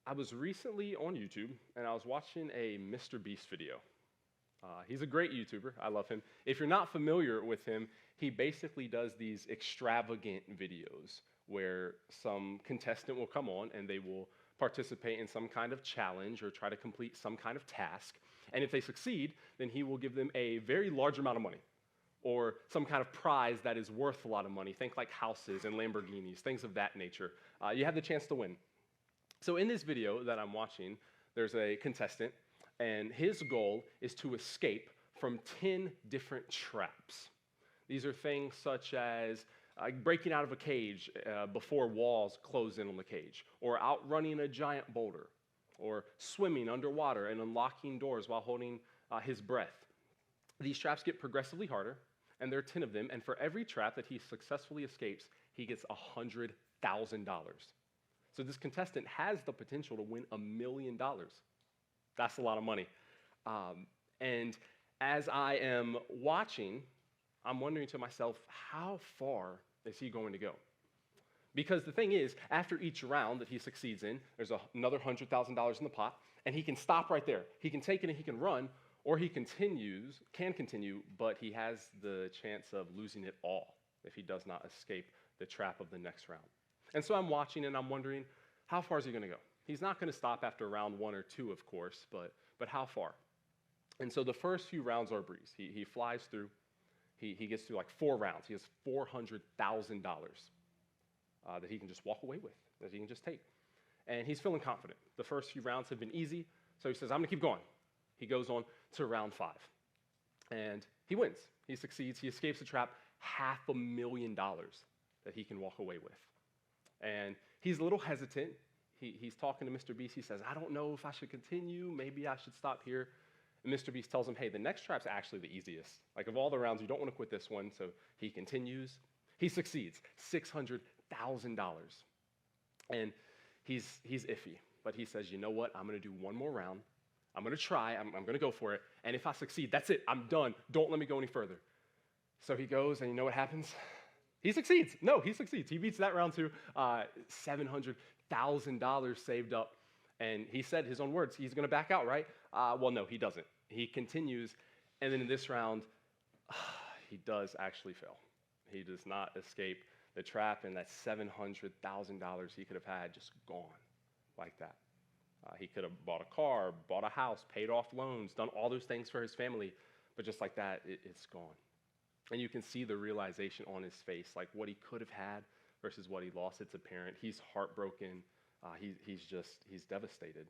I was recently on YouTube and I was watching a Mr. Beast video. He's a great YouTuber. I love him. If you're not familiar with him, he basically does these extravagant videos where some contestant will come on and they will participate in some kind of challenge or try to complete some kind of task. And if they succeed, then he will give them a very large amount of money or some kind of prize that is worth a lot of money. Think like houses and Lamborghinis, things of that nature. You have the chance to win. So in this video that I'm watching, there's a contestant, and his goal is to escape from 10 different traps. These are things such as breaking out of a cage before walls close in on the cage, or outrunning a giant boulder, or swimming underwater and unlocking doors while holding his breath. These traps get progressively harder, and there are 10 of them, and for every trap that he successfully escapes, he gets $100,000. So this contestant has the potential to win $1 million. That's a lot of money. And as I am watching, I'm wondering to myself, how far is he going to go? Because the thing is, after each round that he succeeds in, there's another $100,000 in the pot, and he can stop right there. He can take it and he can run, or he can continue, but he has the chance of losing it all if he does not escape the trap of the next round. And so I'm watching and I'm wondering, how far is he going to go? He's not going to stop after round 1 or 2, of course, but how far? And so the first few rounds are a breeze. He flies through. He gets through like 4 rounds. He has $400,000 that he can just walk away with, that he can just take. And he's feeling confident. The first few rounds have been easy, so he says, I'm going to keep going. He goes on to round 5. And he wins. He succeeds. He escapes the trap, $500,000 that he can walk away with. And he's a little hesitant. He's talking to Mr. Beast. He says, I don't know if I should continue. Maybe I should stop here. And Mr. Beast tells him, hey, the next trap's actually the easiest. Like, of all the rounds, you don't want to quit this one. So he continues. He succeeds, $600,000. And he's iffy. But he says, you know what? I'm going to do one more round. I'm going to try. I'm going to go for it. And if I succeed, that's it. I'm done. Don't let me go any further. So he goes, and you know what happens? He succeeds. No, he succeeds. He beats that round too. $700,000 saved up. And he said his own words, he's going to back out, right? Well, no, he doesn't. He continues. And then in this round, he does actually fail. He does not escape the trap, and that $700,000 he could have had just gone like that. He could have bought a car, bought a house, paid off loans, done all those things for his family. But just like that, it's gone. And you can see the realization on his face, like what he could have had versus what he lost. It's apparent. He's heartbroken. He's devastated.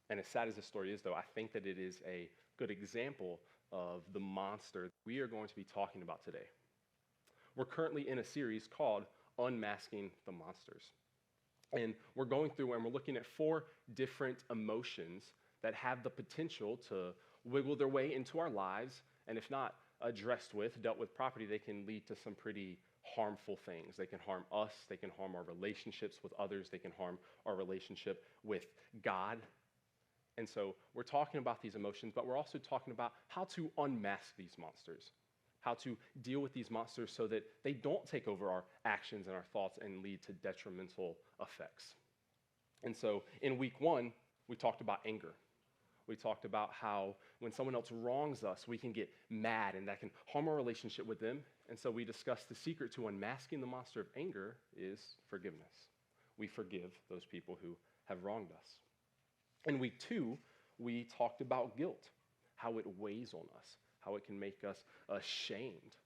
And as sad as this story is, though, I think that it is a good example of the monster we are going to be talking about today. We're currently in a series called Unmasking the Monsters. And we're going through and we're looking at 4 different emotions that have the potential to wiggle their way into our lives, and if not addressed with, dealt with properly, they can lead to some pretty harmful things. They can harm us, they can harm our relationships with others, they can harm our relationship with God. And so we're talking about these emotions, but we're also talking about how to unmask these monsters, how to deal with these monsters so that they don't take over our actions and our thoughts and lead to detrimental effects. And so in week 1, we talked about anger. We talked about how when someone else wrongs us, we can get mad and that can harm our relationship with them. And so we discussed the secret to unmasking the monster of anger is forgiveness. We forgive those people who have wronged us. In week 2, we talked about guilt, how it weighs on us, how it can make us ashamed.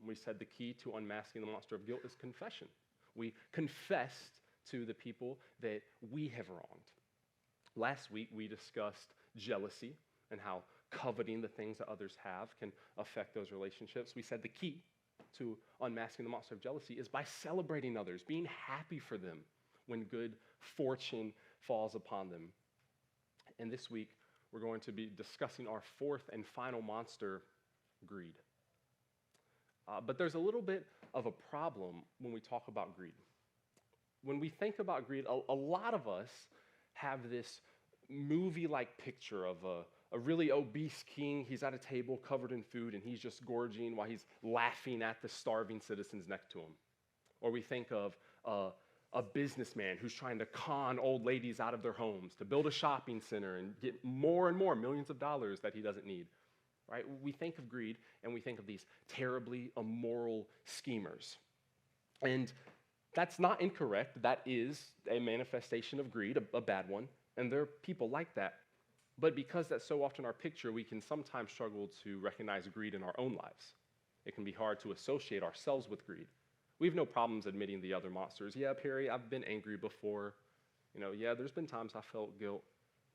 We said the key to unmasking the monster of guilt is confession. We confessed to the people that we have wronged. Last week, we discussed jealousy and how coveting the things that others have can affect those relationships. We said the key to unmasking the monster of jealousy is by celebrating others, being happy for them when good fortune falls upon them. And this week, we're going to be discussing our 4th and final monster, greed. But there's a little bit of a problem when we talk about greed. When we think about greed, a lot of us have this movie-like picture of a really obese king. He's at a table covered in food, and he's just gorging while he's laughing at the starving citizens next to him. Or we think of a businessman who's trying to con old ladies out of their homes to build a shopping center and get more and more millions of dollars that he doesn't need, right? We think of greed and we think of these terribly immoral schemers. And that's not incorrect. That is a manifestation of greed, a bad one, and there are people like that. But because that's so often our picture, we can sometimes struggle to recognize greed in our own lives. It can be hard to associate ourselves with greed. We have no problems admitting the other monsters. Yeah, Perry, I've been angry before. Yeah, there's been times I felt guilt.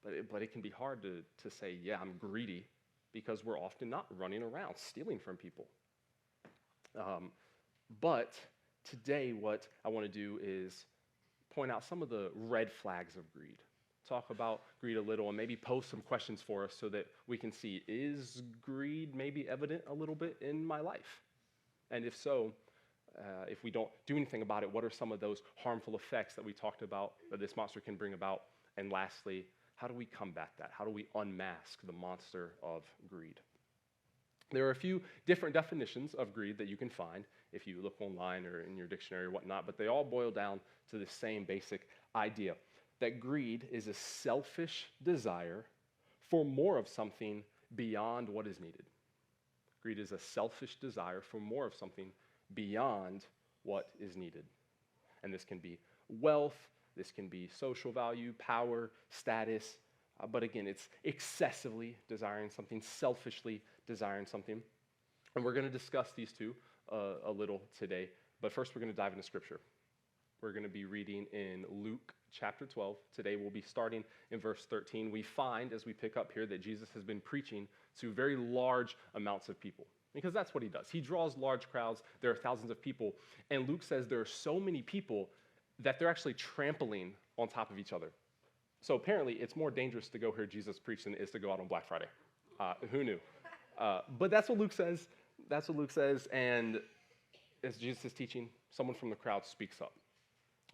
But it can be hard to say, yeah, I'm greedy, because we're often not running around stealing from people. But today what I want to do is point out some of the red flags of greed. Talk about greed a little and maybe pose some questions for us so that we can see, is greed maybe evident a little bit in my life? And if so, if we don't do anything about it, what are some of those harmful effects that we talked about that this monster can bring about? And lastly, how do we combat that? How do we unmask the monster of greed? There are a few different definitions of greed that you can find if you look online or in your dictionary or whatnot, but they all boil down to the same basic idea, that greed is a selfish desire for more of something beyond what is needed. Greed is a selfish desire for more of something beyond what is needed. And this can be wealth, this can be social value, power, status, but again, it's excessively desiring something, selfishly desiring something. And we're going to discuss these two a little today, but first we're going to dive into Scripture. We're going to be reading in Luke chapter 12. Today we'll be starting in verse 13. We find, as we pick up here, that Jesus has been preaching to very large amounts of people, because that's what he does. He draws large crowds. There are thousands of people, and Luke says there are so many people that they're actually trampling on top of each other. So apparently it's more dangerous to go hear Jesus preach than it is to go out on Black Friday. Who knew? But that's what Luke says. That's what Luke says, and as Jesus is teaching, someone from the crowd speaks up.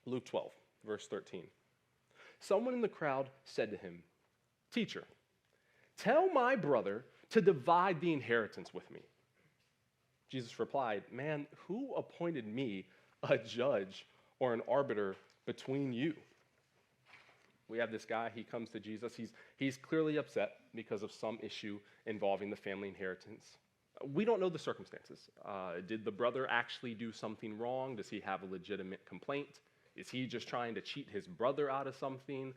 Luke 12, verse 13. Someone in the crowd said to him, "Teacher, tell my brother to divide the inheritance with me." Jesus replied, "Man, who appointed me a judge or an arbiter between you?" We have this guy, he comes to Jesus. He's clearly upset because of some issue involving the family inheritance. We don't know the circumstances. Did the brother actually do something wrong? Does he have a legitimate complaint? Is he just trying to cheat his brother out of something?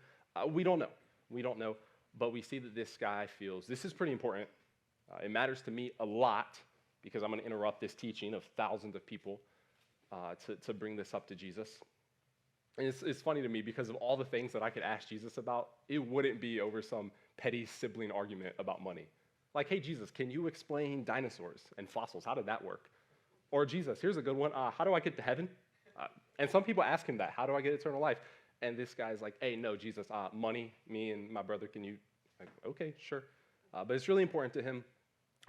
We don't know. We don't know. But we see that this guy feels, this is pretty important. It matters to me a lot because I'm going to interrupt this teaching of thousands of people to bring this up to Jesus. And it's funny to me because of all the things that I could ask Jesus about, it wouldn't be over some petty sibling argument about money. Like, hey, Jesus, can you explain dinosaurs and fossils? How did that work? Or, Jesus, here's a good one. How do I get to heaven? And some people ask him that. How do I get eternal life? And this guy's like, hey, no, Jesus, money, me and my brother, can you? Like, okay, sure. But it's really important to him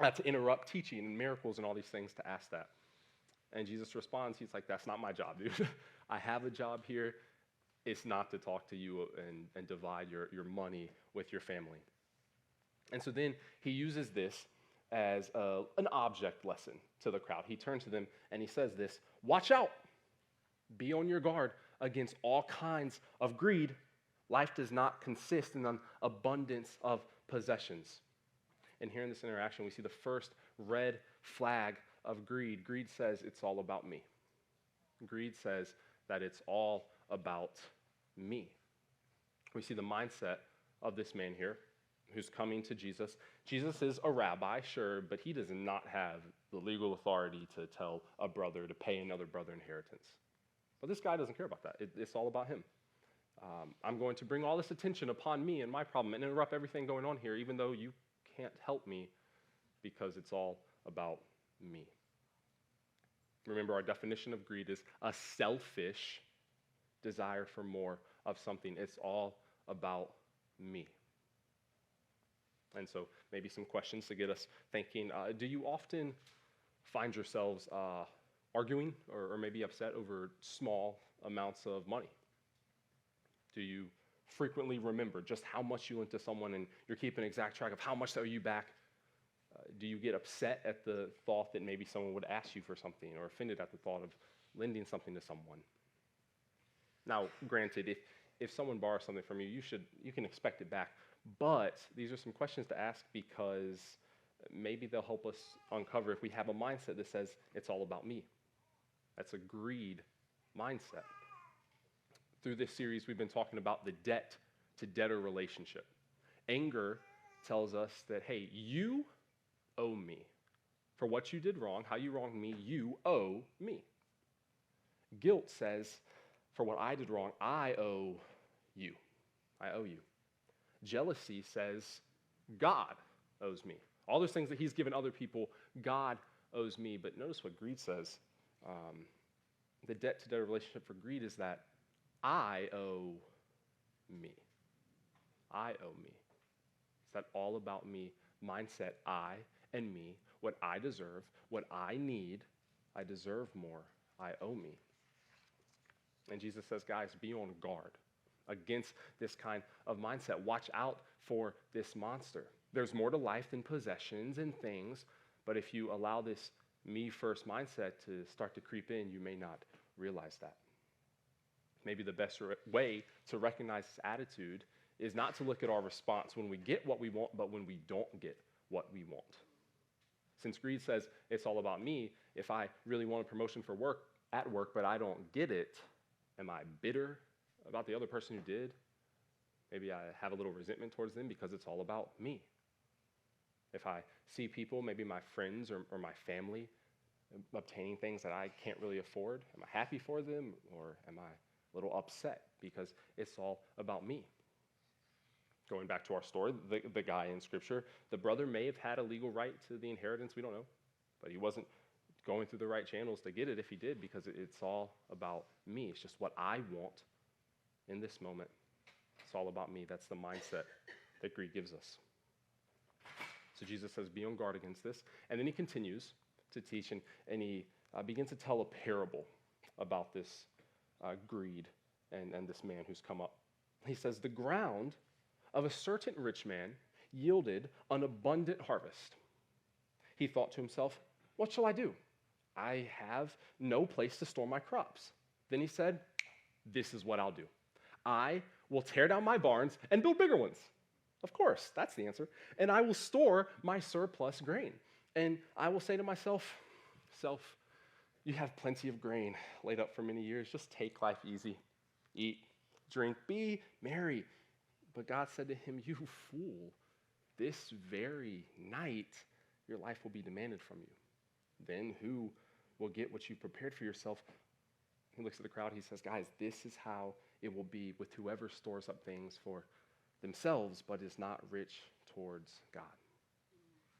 to interrupt teaching and miracles and all these things to ask that. And Jesus responds, he's like, that's not my job, dude. I have a job here. It's not to talk to you and divide your money with your family. And so then he uses this as an object lesson to the crowd. He turns to them and he says this, "Watch out. Be on your guard against all kinds of greed. Life does not consist in an abundance of possessions." And here in this interaction, we see the first red flag of greed. Greed says it's all about me. Greed says that it's all about me. We see the mindset of this man here who's coming to Jesus. Jesus is a rabbi, sure, but he does not have the legal authority to tell a brother to pay another brother inheritance. But this guy doesn't care about that. It's all about him. I'm going to bring all this attention upon me and my problem and interrupt everything going on here, even though you can't help me because it's all about me. Remember, our definition of greed is a selfish desire for more of something. It's all about me. And so maybe some questions to get us thinking. Do you often find yourselves arguing or maybe upset over small amounts of money? Do you frequently remember just how much you lent to someone and you're keeping exact track of how much they owe you back? Do you get upset at the thought that maybe someone would ask you for something or offended at the thought of lending something to someone? Now, granted, if someone borrows something from you, you can expect it back. But these are some questions to ask because maybe they'll help us uncover if we have a mindset that says it's all about me. That's a greed mindset. Through this series, we've been talking about the debt to debtor relationship. Anger tells us that, hey, you owe me. For what you did wrong, how you wronged me, you owe me. Guilt says, for what I did wrong, I owe you. I owe you. Jealousy says, God owes me. All those things that he's given other people, God owes me. But notice what greed says. The debt to debtor relationship for greed is that I owe me. I owe me. It's that all about me mindset, I and me, what I deserve, what I need, I deserve more, I owe me. And Jesus says, guys, be on guard against this kind of mindset. Watch out for this monster. There's more to life than possessions and things, but if you allow this me first mindset to start to creep in, you may not realize that. Maybe the best way to recognize this attitude is not to look at our response when we get what we want, but when we don't get what we want. Since greed says it's all about me, if I really want a promotion for work, but I don't get it, am I bitter about the other person who did? Maybe I have a little resentment towards them because it's all about me. If I see people, maybe my friends or my family, obtaining things that I can't really afford, am I happy for them or am I a little upset because it's all about me? Going back to our story, the guy in Scripture, the brother may have had a legal right to the inheritance, we don't know, but he wasn't going through the right channels to get it if he did because it's all about me. It's just what I want in this moment. It's all about me. That's the mindset that greed gives us. So Jesus says, be on guard against this. And then he continues to teach, and he begins to tell a parable about this greed and this man who's come up. He says, the ground of a certain rich man yielded an abundant harvest. He thought to himself, what shall I do? I have no place to store my crops. Then he said, this is what I'll do. I will tear down my barns and build bigger ones. Of course, that's the answer. And I will store my surplus grain. And I will say to myself, you have plenty of grain laid up for many years. Just take life easy. Eat, drink, be merry. But God said to him, you fool, this very night your life will be demanded from you. Then who will get what you prepared for yourself? He looks at the crowd, he says, guys, this is how it will be with whoever stores up things for themselves but is not rich towards God.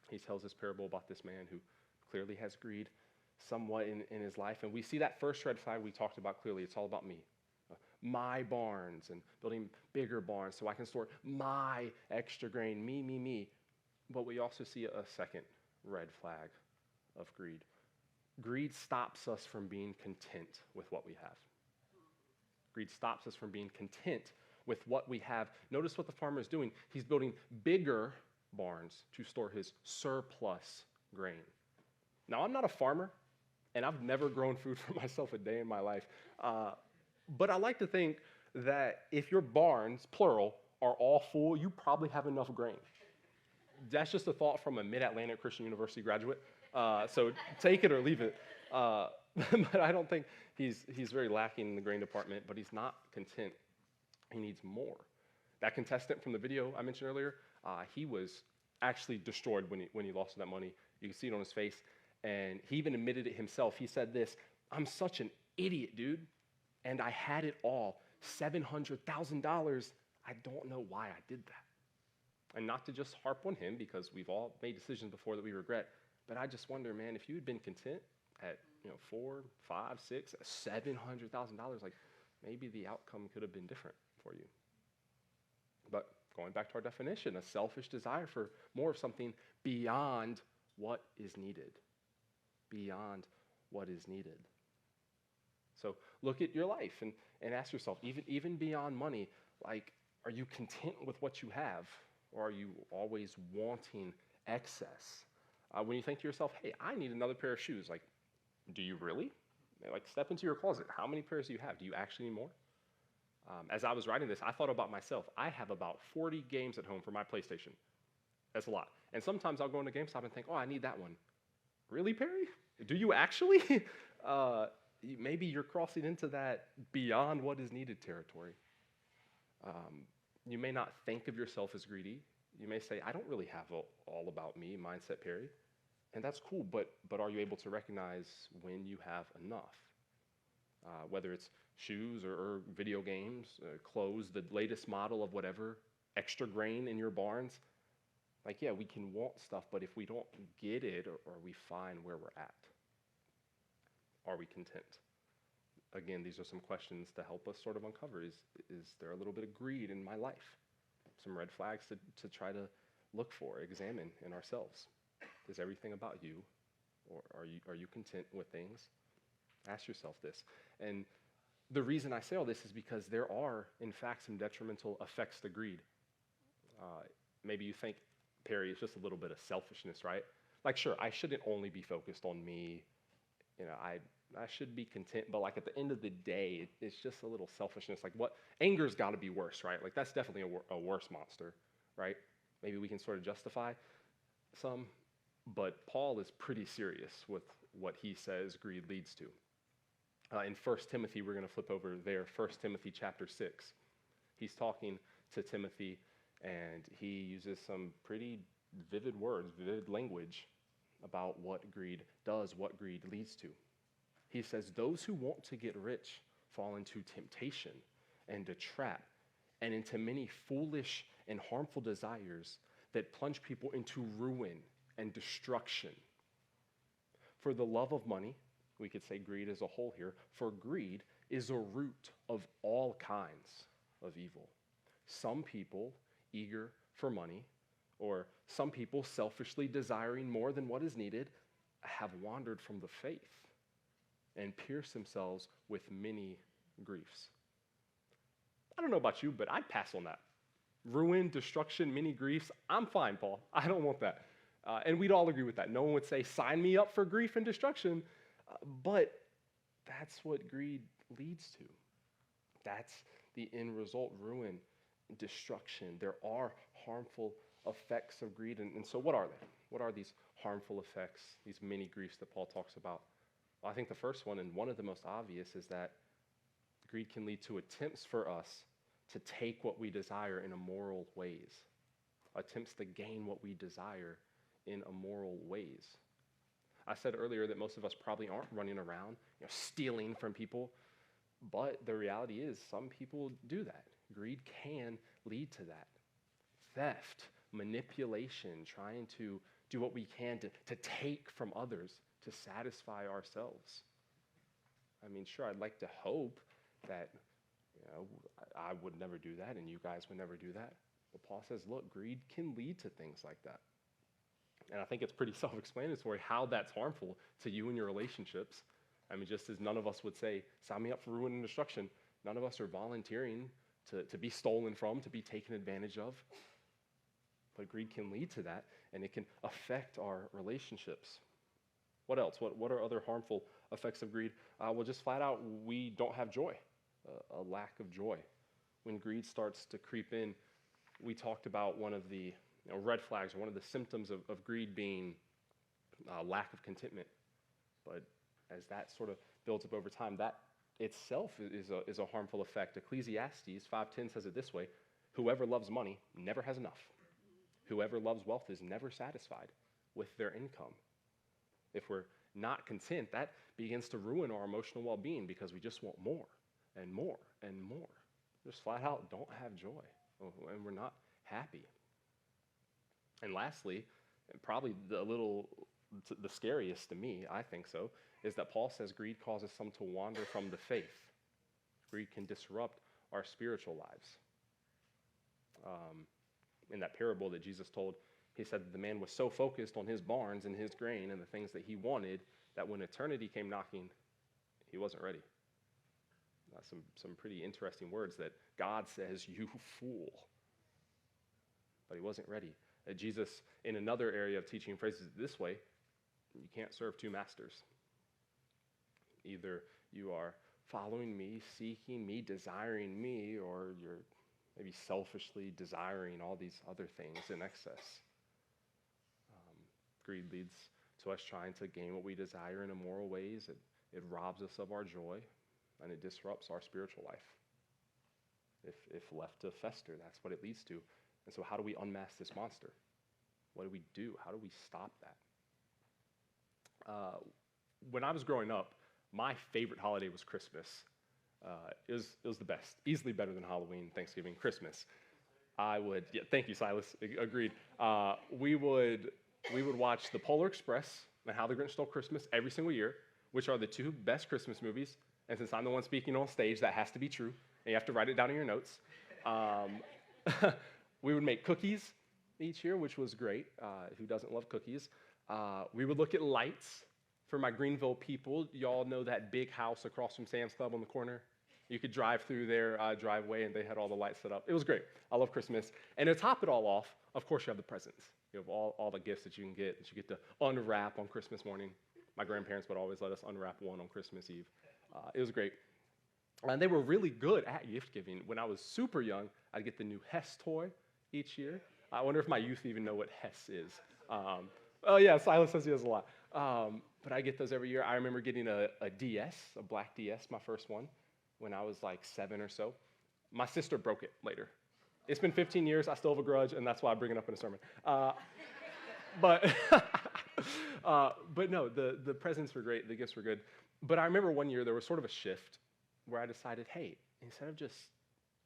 He tells this parable about this man who clearly has greed somewhat in his life. And we see that first red flag we talked about clearly. It's all about me. My barns and building bigger barns so I can store my extra grain, me. But we also see a second red flag of greed. Greed stops us from being content with what we have. Greed stops us from being content with what we have. Notice what the farmer is doing. He's building bigger barns to store his surplus grain. Now, I'm not a farmer, and I've never grown food for myself a day in my life. But I like to think that if your barns, plural, are all full, you probably have enough grain. That's just a thought from a Mid-Atlantic Christian University graduate. So take it or leave it. But I don't think he's very lacking in the grain department, but he's not content. He needs more. That contestant from the video I mentioned earlier, he was actually destroyed when he lost that money. You can see it on his face. And he even admitted it himself. He said this, I'm such an idiot, dude. And I had it all, $700,000. I don't know why I did that. And not to just harp on him, because we've all made decisions before that we regret, but I just wonder, man, if you had been content at $4, $5, $6, $700,000, like maybe the outcome could have been different for you. But going back to our definition, a selfish desire for more of something beyond what is needed. Beyond what is needed. So look at your life and ask yourself, even beyond money, like, are you content with what you have? Or are you always wanting excess? When you think to yourself, hey, I need another pair of shoes, like, do you really? Like, step into your closet. How many pairs do you have? Do you actually need more? As I was writing this, I thought about myself. I have about 40 games at home for my PlayStation. That's a lot. And sometimes I'll go into GameStop and think, oh, I need that one. Really, Perry? Do you actually? Maybe you're crossing into that beyond what is needed territory. You may not think of yourself as greedy. You may say, I don't really have all about me mindset, Perry. And that's cool, but are you able to recognize when you have enough? Whether it's shoes or video games, clothes, the latest model of whatever, extra grain in your barns. Like, yeah, we can want stuff, but if we don't get it, or we find where we're at, are we content? Again, these are some questions to help us sort of uncover. Is there a little bit of greed in my life? Some red flags to try to look for, examine in ourselves. Is everything about you, or are you content with things? Ask yourself this. And the reason I say all this is because there are, in fact, some detrimental effects to greed. Maybe you think, Perry, it's just a little bit of selfishness, right? Like, sure, I shouldn't only be focused on me. I should be content, but like at the end of the day, it's just a little selfishness. Like, what? Anger's got to be worse, right? Like, that's definitely a worse monster, right? Maybe we can sort of justify some, but Paul is pretty serious with what he says greed leads to. In 1 Timothy, we're going to flip over there, 1 Timothy chapter 6. He's talking to Timothy, and he uses some pretty vivid words, vivid language about what greed does, what greed leads to. He says, those who want to get rich fall into temptation and a trap and into many foolish and harmful desires that plunge people into ruin and destruction. For the love of money, we could say greed as a whole here, for greed is a root of all kinds of evil. Some people eager for money, or some people selfishly desiring more than what is needed, have wandered from the faith and pierced themselves with many griefs. I don't know about you, but I'd pass on that. Ruin, destruction, many griefs, I'm fine, Paul. I don't want that. And we'd all agree with that. No one would say, sign me up for grief and destruction. But that's what greed leads to. That's the end result, ruin, destruction. There are harmful effects of greed. And so what are they? What are these harmful effects, these many griefs that Paul talks about? Well, I think the first one, and one of the most obvious, is that greed can lead to attempts for us to take what we desire in immoral ways. Attempts to gain what we desire in immoral ways. I said earlier that most of us probably aren't running around, stealing from people, but the reality is some people do that. Greed can lead to that. Theft, manipulation, trying to do what we can to take from others to satisfy ourselves. I mean, sure, I'd like to hope that I would never do that and you guys would never do that. But Paul says, look, greed can lead to things like that. And I think it's pretty self-explanatory how that's harmful to you and your relationships. I mean, just as none of us would say, sign me up for ruin and destruction, none of us are volunteering to be stolen from, to be taken advantage of. But greed can lead to that, and it can affect our relationships. What else? What are other harmful effects of greed? Well, just flat out, we don't have joy, a lack of joy. When greed starts to creep in, we talked about one of the red flags, or one of the symptoms of greed being lack of contentment. But as that sort of builds up over time, that itself is a harmful effect. Ecclesiastes 5:10 says it this way: whoever loves money never has enough. Whoever loves wealth is never satisfied with their income. If we're not content, that begins to ruin our emotional well-being because we just want more and more and more. Just flat out don't have joy, and we're not happy. And lastly, and probably the scariest to me, I think so, is that Paul says greed causes some to wander from the faith. Greed can disrupt our spiritual lives. In that parable that Jesus told, he said that the man was so focused on his barns and his grain and the things that he wanted that when eternity came knocking, he wasn't ready. Some pretty interesting words that God says, you fool. But he wasn't ready. Jesus, in another area of teaching, phrases it this way: you can't serve two masters. Either you are following me, seeking me, desiring me, or you're maybe selfishly desiring all these other things in excess. Greed leads to us trying to gain what we desire in immoral ways. It robs us of our joy, and it disrupts our spiritual life. If left to fester, that's what it leads to. And so how do we unmask this monster? What do we do? How do we stop that? When I was growing up, my favorite holiday was Christmas. It was the best, easily better than Halloween, Thanksgiving, Christmas. Thank you, Silas, agreed. We would watch The Polar Express and How the Grinch Stole Christmas every single year, which are the two best Christmas movies. And since I'm the one speaking on stage, that has to be true. And you have to write it down in your notes. We would make cookies each year, which was great. Who doesn't love cookies? We would look at lights. For my Greenville people, y'all know that big house across from Sam's Club on the corner? You could drive through their driveway, and they had all the lights set up. It was great. I love Christmas. And to top it all off, of course, you have the presents. You have all the gifts that you get to unwrap on Christmas morning. My grandparents would always let us unwrap one on Christmas Eve. It was great. And they were really good at gift giving. When I was super young, I'd get the new Hess toy each year. I wonder if my youth even know what Hess is. Oh yeah, Silas says he does a lot. But I get those every year. I remember getting a DS, a black DS, my first one, when I was like 7 or so. My sister broke it later. It's been 15 years. I still have a grudge, and that's why I bring it up in a sermon. But no, the presents were great. The gifts were good. But I remember one year there was sort of a shift where I decided, hey, instead of just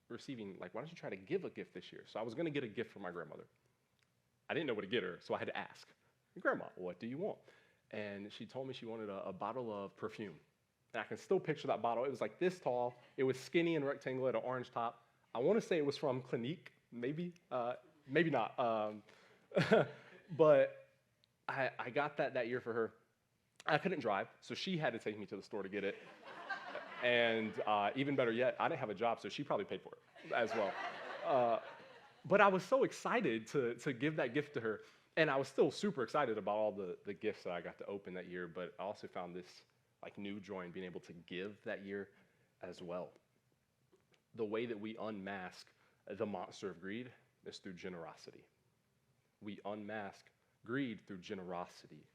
receiving, why don't you try to give a gift this year? So I was going to get a gift for my grandmother. I didn't know what to get her, so I had to ask, Grandma, what do you want? And she told me she wanted a bottle of perfume. And I can still picture that bottle. It was like this tall. It was skinny and rectangular, had an orange top. I want to say it was from Clinique, maybe not. But I got that year for her. I couldn't drive, so she had to take me to the store to get it. And even better yet, I didn't have a job, so she probably paid for it as well. But I was so excited to give that gift to her. And I was still super excited about all the gifts that I got to open that year, but I also found this new joy in being able to give that year as well. The way that we unmask the monster of greed is through generosity. We unmask greed through generosity,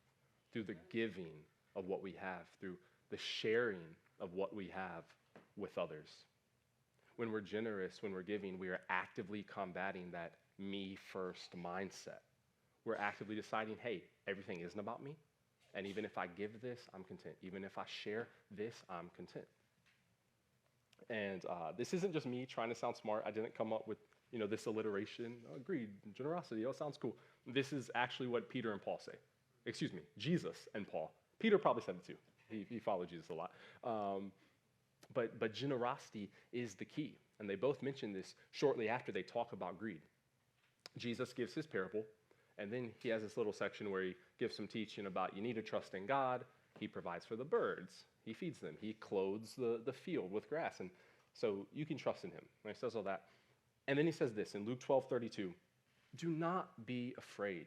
through the giving of what we have, through the sharing of what we have with others. When we're generous, when we're giving, we are actively combating that me-first mindset. We're actively deciding, hey, everything isn't about me, and even if I give this, I'm content. Even if I share this, I'm content. And this isn't just me trying to sound smart. I didn't come up with this alliteration, greed, generosity, it sounds cool. This is actually what Peter and Paul say. Excuse me, Jesus and Paul. Peter probably said it too. He followed Jesus a lot. But generosity is the key. And they both mention this shortly after they talk about greed. Jesus gives his parable, and then he has this little section where he gives some teaching about you need to trust in God. He provides for the birds. He feeds them. He clothes the field with grass. And so you can trust in him. And he says all that. And then he says this in Luke 12:32, do not be afraid,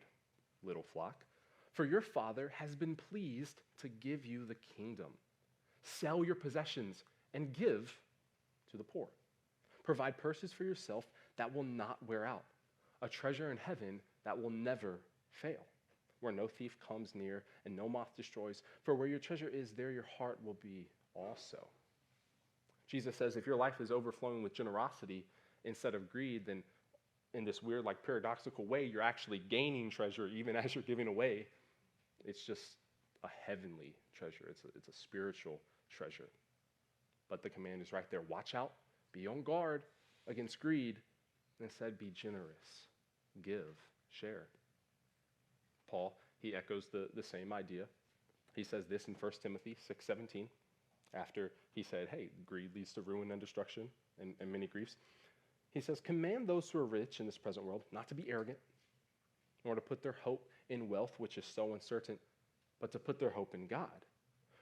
little flock, for your Father has been pleased to give you the kingdom. Sell your possessions and give to the poor. Provide purses for yourself that will not wear out, a treasure in heaven that will never fail, where no thief comes near and no moth destroys. For where your treasure is, there your heart will be also. Jesus says if your life is overflowing with generosity instead of greed, then in this weird, paradoxical way, you're actually gaining treasure even as you're giving away. It's just a heavenly treasure. It's a spiritual treasure. But the command is right there. Watch out. Be on guard against greed. And instead, be generous. Give. Share. Paul, he echoes the same idea. He says this in 1 Timothy 6:17, after he said, hey, greed leads to ruin and destruction and many griefs. He says, command those who are rich in this present world not to be arrogant, nor to put their hope in wealth, which is so uncertain, but to put their hope in God,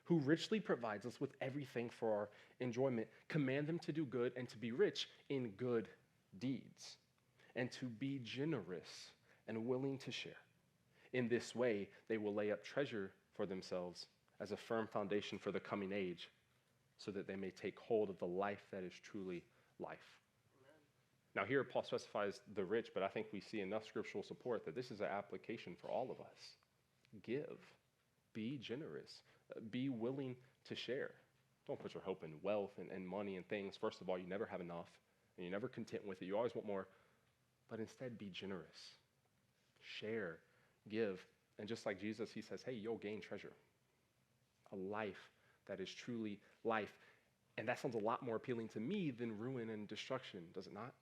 who richly provides us with everything for our enjoyment. Command them to do good and to be rich in good deeds, and to be generous and willing to share. In this way, they will lay up treasure for themselves as a firm foundation for the coming age, so that they may take hold of the life that is truly life. Now here Paul specifies the rich, but I think we see enough scriptural support that this is an application for all of us. Give. Be generous. Be willing to share. Don't put your hope in wealth and money and things. First of all, you never have enough, and you're never content with it. You always want more, but instead be generous. Share. Give. And just like Jesus, he says, hey, you'll gain treasure. A life that is truly life. And that sounds a lot more appealing to me than ruin and destruction, does it not?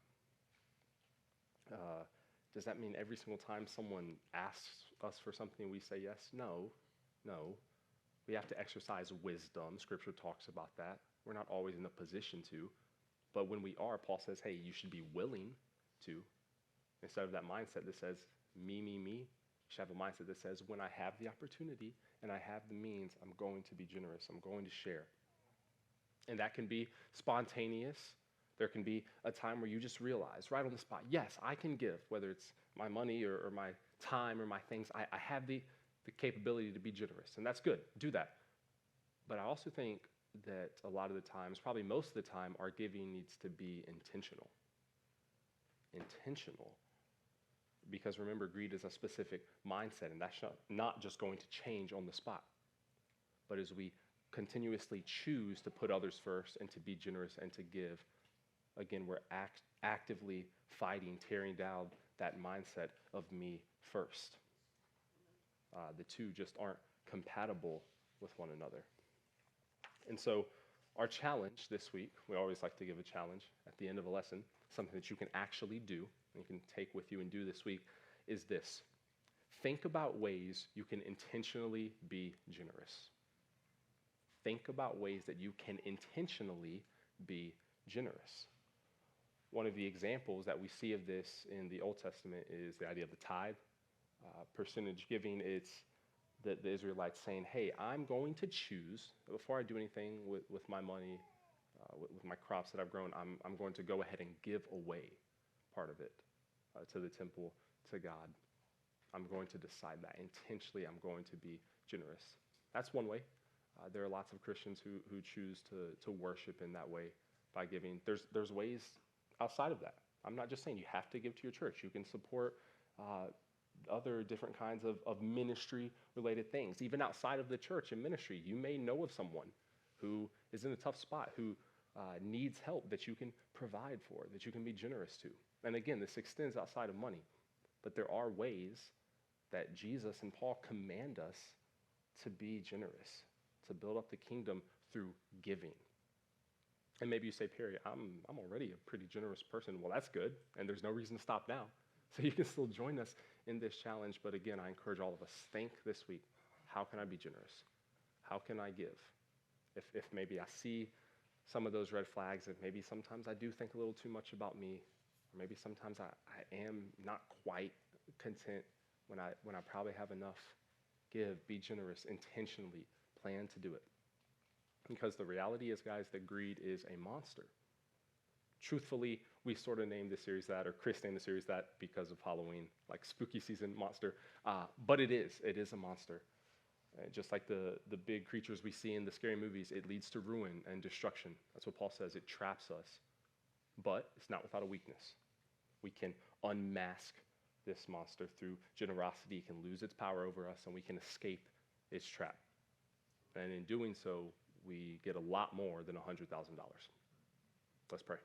Does that mean every single time someone asks us for something we say yes? No. We have to exercise wisdom. Scripture talks about that. We're not always in a position to. But when we are, Paul says, hey, you should be willing to. Instead of that mindset that says, me, you should have a mindset that says, when I have the opportunity and I have the means, I'm going to be generous. I'm going to share. And that can be spontaneous. There can be a time where you just realize right on the spot, yes, I can give, whether it's my money or my time or my things. I have the capability to be generous, and that's good. Do that. But I also think that a lot of the times, probably most of the time, our giving needs to be intentional. Intentional. Because remember, greed is a specific mindset, and that's not just going to change on the spot. But as we continuously choose to put others first and to be generous and to give, again, we're actively fighting, tearing down that mindset of me first. The two just aren't compatible with one another. And so our challenge this week, we always like to give a challenge at the end of a lesson, something that you can actually do, and you can take with you and do this week, is this. Think about ways you can intentionally be generous. Think about ways that you can intentionally be generous. One of the examples that we see of this in the Old Testament is the idea of the tithe. Percentage giving, it's the Israelites saying, hey, I'm going to choose, before I do anything with my money, with my crops that I've grown, I'm going to go ahead and give away part of it to the temple, to God. I'm going to decide that. Intentionally, I'm going to be generous. That's one way. There are lots of Christians who choose to worship in that way by giving. There's ways outside of that. I'm not just saying you have to give to your church. You can support other different kinds of ministry-related things. Even outside of the church and ministry, you may know of someone who is in a tough spot, who needs help that you can provide for, that you can be generous to. And again, this extends outside of money. But there are ways that Jesus and Paul command us to be generous, to build up the kingdom through giving. And maybe you say, Perry, I'm already a pretty generous person. Well, that's good, and there's no reason to stop now. So you can still join us in this challenge. But again, I encourage all of us, think this week, how can I be generous? How can I give? If maybe I see some of those red flags, if maybe sometimes I do think a little too much about me, or maybe sometimes I am not quite content when I probably have enough, be generous, intentionally, plan to do it. Because the reality is, guys, that greed is a monster. Truthfully, we sort of named the series that, or Chris named the series that because of Halloween, like spooky season monster. But it is a monster. Just like the big creatures we see in the scary movies, it leads to ruin and destruction. That's what Paul says. It traps us. But it's not without a weakness. We can unmask this monster through generosity. It can lose its power over us, and we can escape its trap. And in doing so, we get a lot more than $100,000. Let's pray.